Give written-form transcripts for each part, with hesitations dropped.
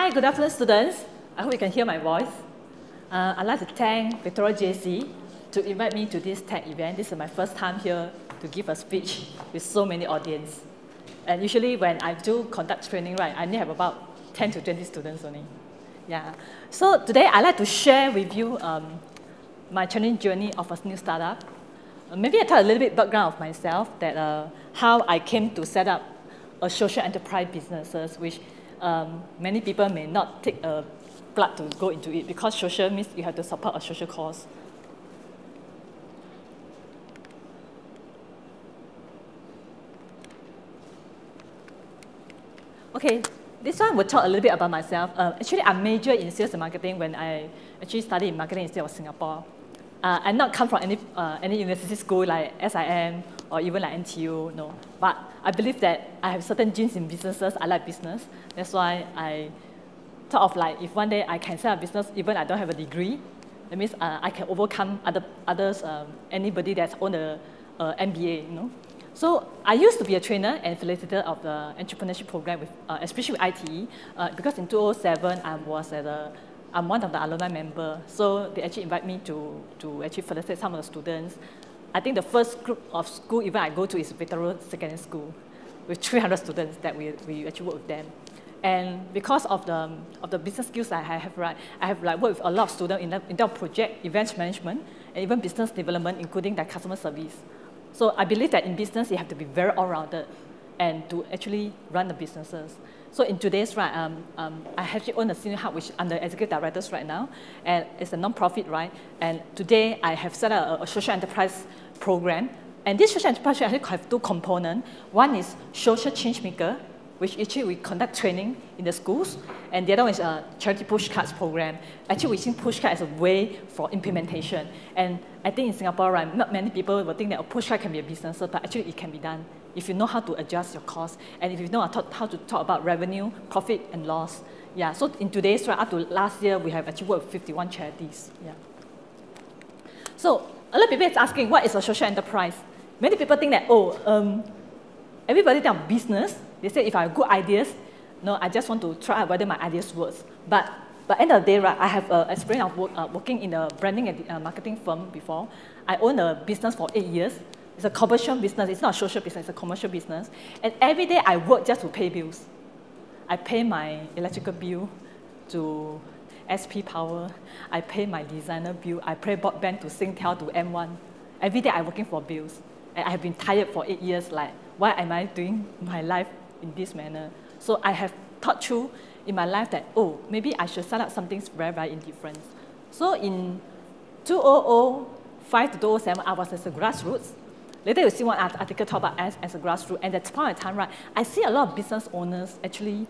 Hi, good afternoon, students. I hope you can hear my voice. I'd like to thank Victoria JC to invite me to this TED event. This is my first time here to give a speech with so many audience. And usually when I do conduct training, right, I only have about 10 to 20 students only. Yeah. So today I'd like to share with you my challenging journey of a new startup. Maybe I tell a little bit background of myself, that how I came to set up a social enterprise businesses, which many people may not take a blood to go into it, because social means you have to support a social cause. Okay, this one will talk a little bit about myself. Actually, I majored in sales and marketing when I actually studied in marketing instead of Singapore. I not come from any university school like SIM or even like NTU, no. But I believe that I have certain genes in businesses. I like business. That's why I thought of like, if one day I can set up a business, even I don't have a degree, that means I can overcome others, anybody that's on the MBA, you know. So I used to be a trainer and facilitator of the entrepreneurship program, with, especially with ITE, because in 2007 I'm one of the alumni members. So they actually invite me to actually facilitate some of the students. I think the first group of school even I go to is Victoria Secondary School, with 300 students that we actually work with them. And because of the business skills I have, right, I have like worked with a lot of students in the project, events management, and even business development, including their customer service. So I believe that in business, you have to be very all-rounded and to actually run the businesses. So in today's, right, I actually own a senior hub, which I'm the executive director right now, and it's a non-profit, right? And today I have set up a social enterprise program, and this social enterprise actually have two components. One is social change maker, which actually we conduct training in the schools, and the other one is a charity push cards program. Actually, we see push card as a way for implementation. And I think in Singapore, right, not many people will think that a push card can be a business, but actually it can be done if you know how to adjust your costs, and if you know how to talk about revenue, profit, and loss. Yeah, so in today's, right, up to last year, we have actually worked with 51 charities. Yeah. So a lot of people is asking, what is a social enterprise? Many people think that, everybody think of business. They say, if I have good ideas, no, I just want to try whether my ideas works. But at the end of the day, right, I have experience of working in a branding and marketing firm before. I own a business for 8 years. It's a commercial business. It's not a social business. It's a commercial business. And every day I work just to pay bills. I pay my electrical bill to SP Power. I pay my designer bill. I pay broadband to Singtel to M1. Every day I'm working for bills. And I have been tired for 8 years, like, why am I doing my life in this manner? So I have thought through in my life that, maybe I should set up something very, very indifferent. So in 2005 to 2007, I was as a grassroots. Later you'll see one article talk about as a grassroots, and at that point in time, right, I see a lot of business owners actually,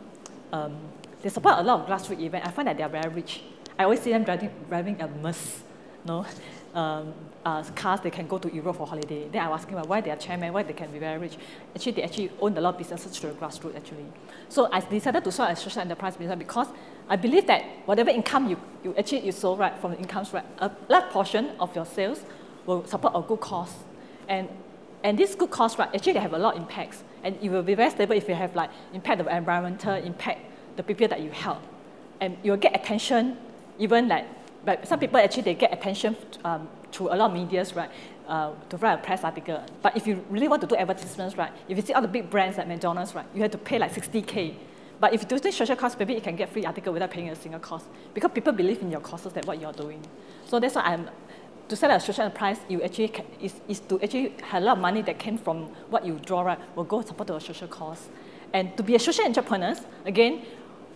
they support a lot of grassroots events. I find that they are very rich. I always see them driving a Merc, no? Cars, they can go to Europe for holiday. Then I was asking why they are chairman, why they can be very rich. Actually, they actually own a lot of businesses through the grassroots, actually. So I decided to start a social enterprise business because I believe that whatever income you sow, right, from the incomes, right, a large portion of your sales will support a good cause. And this good cause, right, actually they have a lot of impacts. And it will be very stable if you have like impact the environmental, impact the people that you help. And you'll get attention, even like, but some people actually, they get attention through a lot of medias, right, to write a press article. But if you really want to do advertisements, right, if you see all the big brands like McDonald's, right, you have to pay like 60K. But if you do this social cost, maybe you can get free article without paying a single cost, because people believe in your causes, that what you're doing. So that's why to set up a social enterprise, you actually is to actually have a lot of money that came from what you draw, right, will go support to a social cause. And to be a social entrepreneur, again,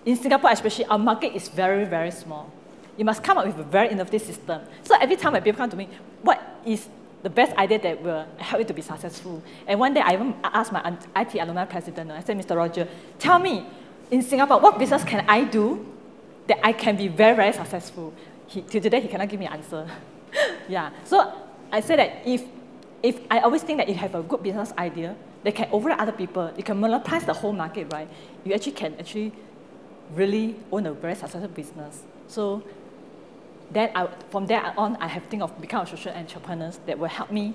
in Singapore especially, our market is very, very small. You must come up with a very innovative system. So every time when people come to me, what is the best idea that will help you to be successful? And one day I even asked my IT alumni president, I said, Mr. Roger, tell me, in Singapore, what business can I do that I can be very, very successful? Till today, he cannot give me an answer. Yeah, so I said that if I always think that if you have a good business idea, they can override other people, you can monopolize the whole market, right? You actually can really own a very successful business. So then from there on, I have think of becoming a social entrepreneur that will help me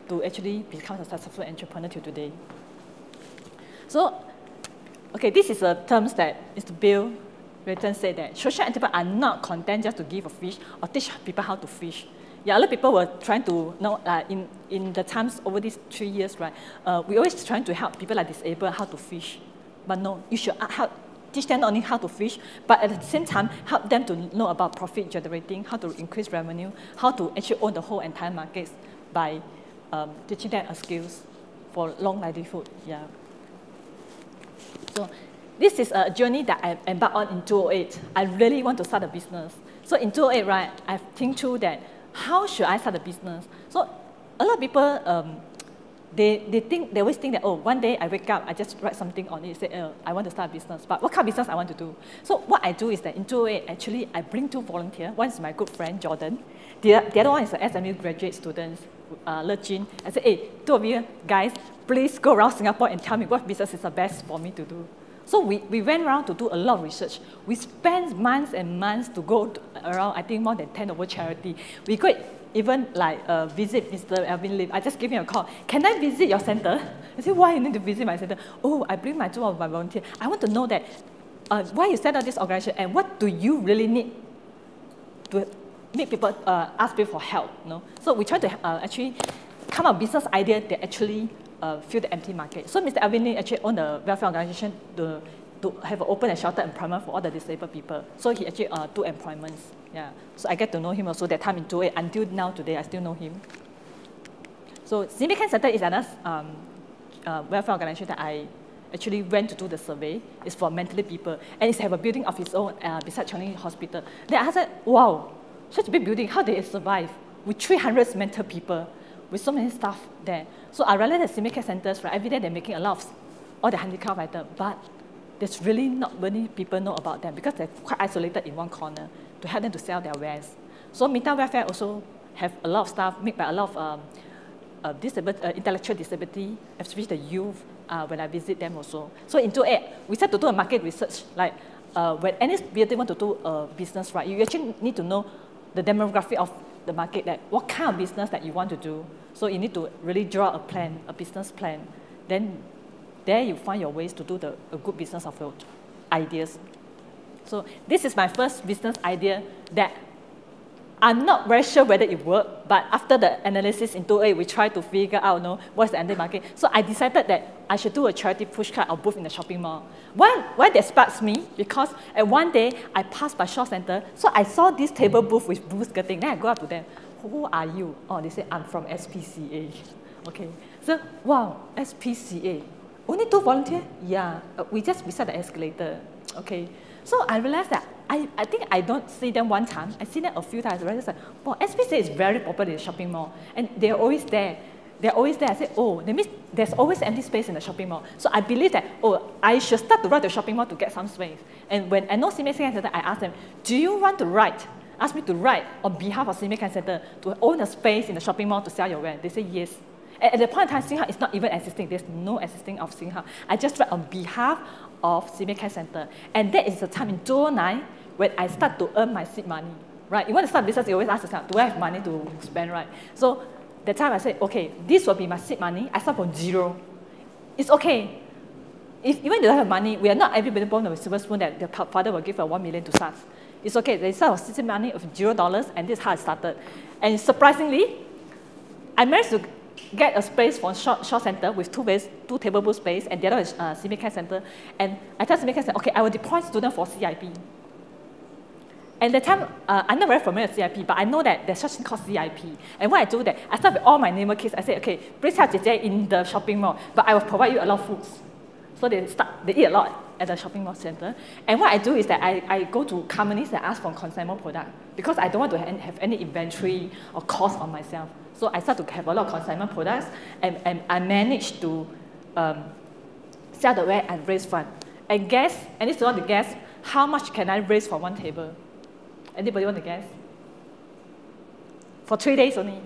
to actually become a successful entrepreneur till today. So, okay, this is a terms that is to build Rayton said that social entrepreneurs are not content just to give a fish or teach people how to fish. Yeah, a lot of people were trying to know in the times over these 3 years, right? We always trying to help people like disabled how to fish, but no, you should teach them not only how to fish, but at the same time help them to know about profit generating, how to increase revenue, how to actually own the whole entire markets by teaching them skills for long livelihood. Yeah. So this is a journey that I embarked on in 2008. I really want to start a business. So in 2008, right, I think through that. How should I start a business? So a lot of people, they always think that, oh, one day I wake up, I just write something on it, say, oh, I want to start a business. But what kind of business I want to do? So what I do is that in 2008, actually, I bring 2 volunteers. One is my good friend, Jordan. The other one is an SMU graduate student, Le Jin. I said, hey, 2 of you guys, please go around Singapore and tell me what business is the best for me to do. So we went around to do a lot of research. We spent months and months to go around, I think more than 10 over charity. We could even like visit Mr. Alvin Lim. I just gave him a call. Can I visit your center? I said, why you need to visit my center? Oh, I bring my 2 of my volunteers. I want to know that why you set up this organization and what do you really need to make people ask people for help. No? So we try to actually come up with business idea that actually fill the empty market. So Mr. Alvin Lee actually owned a welfare organization to have an open and sheltered employment for all the disabled people. So he actually 2 employments. Yeah. So I get to know him also that time in 2008. Until now today, I still know him. So Embarking Center is another welfare organization that I actually went to do the survey. It's for mentally people. And it's have a building of its own beside Changi Hospital. Then I said, wow, such a big building, how did it survive? With 300 mental people, with so many staff there. So I realized that Embarking centers, right, every day they're making a lot of all the handicraft items, but there's really not many people know about them because they're quite isolated in one corner to help them to sell their wares. So Midtown Welfare also have a lot of stuff made by a lot of intellectual disability, especially the youth, when I visit them also. So in 2008, we started to do a market research, like when any building want to do a business, right, you actually need to know the demographic of the market, that what kind of business that you want to do. So you need to really draw a plan, a business plan. Then there you find your ways to do a good business of your ideas. So this is my first business idea that I'm not very sure whether it worked, but after the analysis in 2008, we tried to figure out what's the end market. So I decided that I should do a charity pushcart or booth in the shopping mall. Why that sparks me? Because one day I passed by Shaw Center, so I saw this table booth with blue skirting. Then I go up to them, who are you? Oh, they say, I'm from SPCA. Okay, so wow, SPCA. Only 2 volunteers? Yeah, we just beside the escalator. Okay, so I realized that I think I don't see them one time. I see them a few times. I realized that, well, SPCA is very popular in the shopping mall, and they're always there. They're always there. I said, oh, that means there's always empty space in the shopping mall. So I believe that, oh, I should start to run to the shopping mall to get some space. And when I know Embarking Center, I asked them, do you want to write? Ask me to write on behalf of Embarking Center to own a space in the shopping mall to sell your wares. They say yes. At the point in time, Singha is not even existing. There's no existing of Singha. I just write on behalf of Embarking Center. And that is the time in 2009 when I start to earn my seed money. Right? You want to start business, you always ask yourself, do I have money to spend, right? So that time I said, okay, this will be my seed money. I start from 0. It's okay. Even if you don't have money, we are not everybody born with a silver spoon that the father will give 1 million to start. It's okay. They start with seed money of $0, and this is how I started. And surprisingly, I managed to get a space for Shaw Center with 2 table booth space, and the other is Embarking Center. And I tell Embarking Center, okay, I will deploy students for CIP. And that time, I'm not very familiar with CIP, but I know that there's such thing called CIP. And what I do that, I start with all my neighbor kids. I say, okay, please help JJ in the shopping mall, but I will provide you a lot of foods. So they eat a lot at the shopping mall center. And what I do is that I go to companies and ask for consignment product because I don't want to have any inventory or cost on myself. So I start to have a lot of consignment products, and I manage to sell the ware and raise fund. And guess, and this is want to guess, how much can I raise for one table? Anybody want to guess? For 3 days only.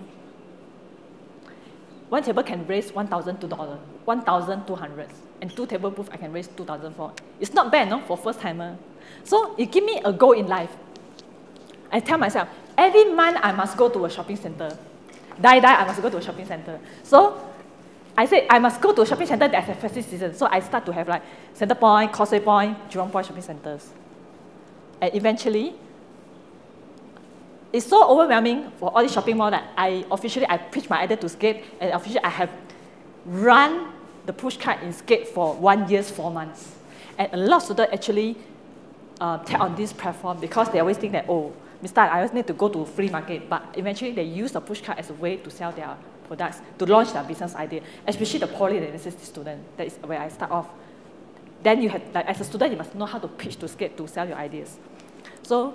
One table can raise $1,200, 1,200. And 2 table booths I can raise 2,000 for. It's not bad, no, for first timer. So it gives me a goal in life. I tell myself, every month I must go to a shopping center. Die, I must go to a shopping center. So I said, I must go to a shopping center that's a festive season. So I start to have like Center Point, Causeway Point, Jurong Point shopping centers. And eventually, it's so overwhelming for all these shopping malls that I pitched my idea to Scape, and officially I have run the push cart in Scape for 1 year, 4 months. And a lot of students actually tap on this platform because they always think that, oh, Mr. I always need to go to free market, but eventually they use the push cart as a way to sell their products, to launch their business idea, especially the poly and university student. That is where I start off. Then you have, like, as a student, you must know how to pitch to Scape to sell your ideas. So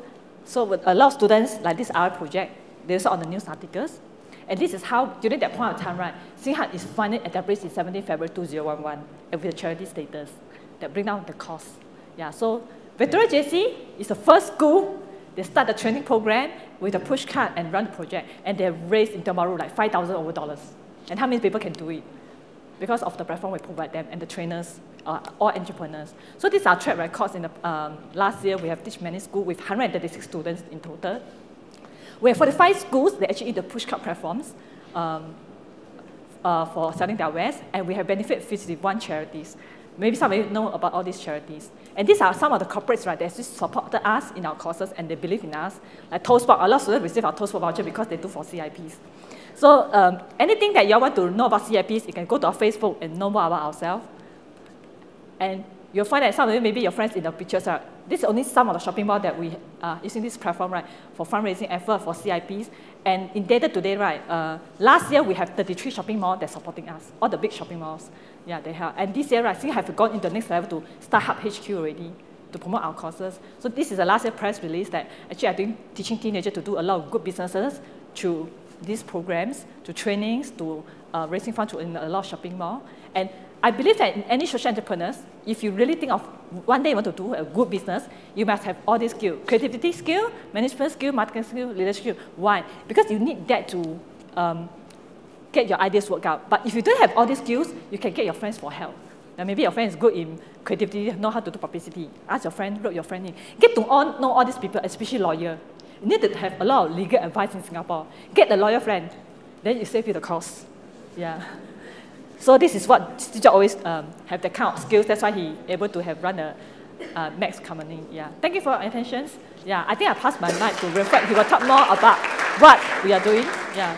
with a lot of students, like this our project, they also on the news articles. And this is how, during that point of time, right, Singhat is finally established in 17 February 2011 and with a charity status that bring down the cost. Yeah, so Victoria JC is the first school. They start the training program with a push cart and run the project, and they raised in Tiong-Bahru like $5,000 over. And how many people can do it? Because of the platform we provide them and the trainers, all entrepreneurs. So these are track records. In the last year, we have teach many schools with 136 students in total. We have 45 schools that actually use the push cart platforms for selling their wares, and we have benefit 51 charities. Maybe some of you know about all these charities. And these are some of the corporates, right, that just supported us in our courses and they believe in us. Like Toastbox, a lot of students receive our Toastbox voucher because they do for CIPs. So anything that you want to know about CIPs, you can go to our Facebook and know more about ourselves. And you'll find that some of you, maybe your friends in the pictures, are, this is only some of the shopping malls that we are using this platform, right, for fundraising effort for CIPs. And in data today, right, last year we have 33 shopping malls that are supporting us, all the big shopping malls. Yeah, they have. And this year, right, I have gone into the next level to Startup HQ already to promote our courses. So this is the last year press release that actually I've been teaching teenagers to do a lot of good businesses through these programs, to trainings, to raising funds in a lot of shopping malls. And I believe that in any social entrepreneurs, if you really think of one day you want to do a good business, you must have all these skills: creativity skill, management skill, marketing skill, leadership skill. Why? Because you need that to get your ideas worked out. But if you don't have all these skills, you can get your friends for help. Now maybe your friend is good in creativity, know how to do publicity. Ask your friend, rope your friend in. Get to know all these people, especially lawyers. You need to have a lot of legal advice in Singapore. Get a lawyer friend, then you save you the cost. Yeah. So this is what Steve Jobs always have the kind of skills. That's why he able to have run a Max company. Yeah. Thank you for your attention. Yeah. I think I passed my mic to reflect. He will talk more about what we are doing. Yeah.